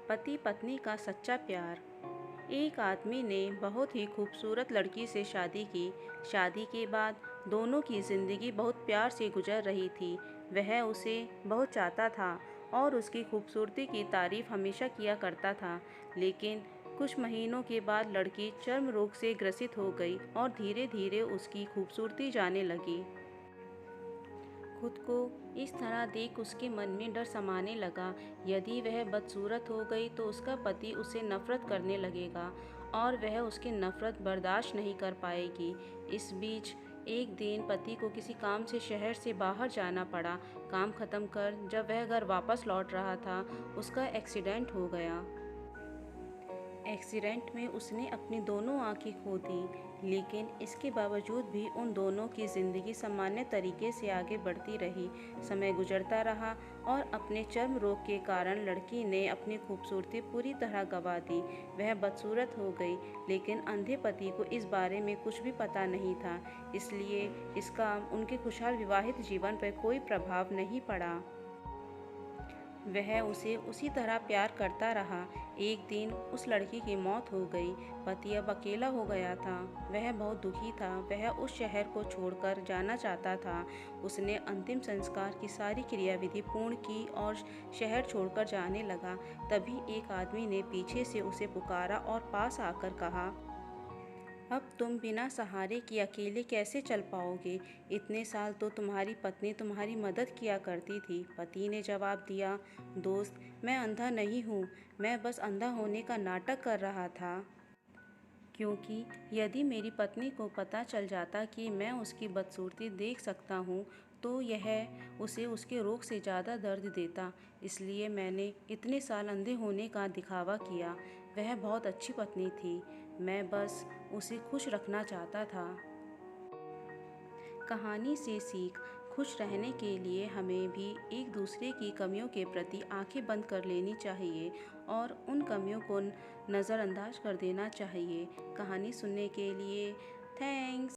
पति पत्नी का सच्चा प्यार। एक आदमी ने बहुत ही खूबसूरत लड़की से शादी की। शादी के बाद दोनों की ज़िंदगी बहुत प्यार से गुजर रही थी। वह उसे बहुत चाहता था और उसकी खूबसूरती की तारीफ हमेशा किया करता था। लेकिन कुछ महीनों के बाद लड़की चर्म रोग से ग्रसित हो गई और धीरे धीरे उसकी खूबसूरती जाने लगी। खुद को इस तरह देख उसके मन में डर समाने लगा। यदि वह बदसूरत हो गई तो उसका पति उसे नफरत करने लगेगा और वह उसकी नफरत बर्दाश्त नहीं कर पाएगी। इस बीच एक दिन पति को किसी काम से शहर से बाहर जाना पड़ा। काम खत्म कर जब वह घर वापस लौट रहा था, उसका एक्सीडेंट हो गया। एक्सीडेंट में उसने अपनी दोनों आंखें खो दी, लेकिन इसके बावजूद भी उन दोनों की ज़िंदगी सामान्य तरीके से आगे बढ़ती रही। समय गुजरता रहा और अपने चर्म रोग के कारण लड़की ने अपनी खूबसूरती पूरी तरह गंवा दी। वह बदसूरत हो गई, लेकिन अंधे पति को इस बारे में कुछ भी पता नहीं था, इसलिए इसका उनके खुशहाल विवाहित जीवन पर कोई प्रभाव नहीं पड़ा। वह उसे उसी तरह प्यार करता रहा। एक दिन उस लड़की की मौत हो गई। पति अब अकेला हो गया था। वह बहुत दुखी था। वह उस शहर को छोड़कर जाना चाहता था। उसने अंतिम संस्कार की सारी क्रियाविधि पूर्ण की और शहर छोड़कर जाने लगा। तभी एक आदमी ने पीछे से उसे पुकारा और पास आकर कहा, अब तुम बिना सहारे के अकेले कैसे चल पाओगे? इतने साल तो तुम्हारी पत्नी तुम्हारी मदद किया करती थी। पति ने जवाब दिया, दोस्त, मैं अंधा नहीं हूँ, मैं बस अंधा होने का नाटक कर रहा था। क्योंकि यदि मेरी पत्नी को पता चल जाता कि मैं उसकी बदसूरती देख सकता हूँ, तो यह उसे उसके रोग से ज़्यादा दर्द देता। इसलिए मैंने इतने साल अंधे होने का दिखावा किया। वह बहुत अच्छी पत्नी थी। मैं बस उसे खुश रखना चाहता था। कहानी से सीख। खुश रहने के लिए हमें भी एक दूसरे की कमियों के प्रति आंखें बंद कर लेनी चाहिए और उन कमियों को नज़रअंदाज कर देना चाहिए। कहानी सुनने के लिए थैंक्स।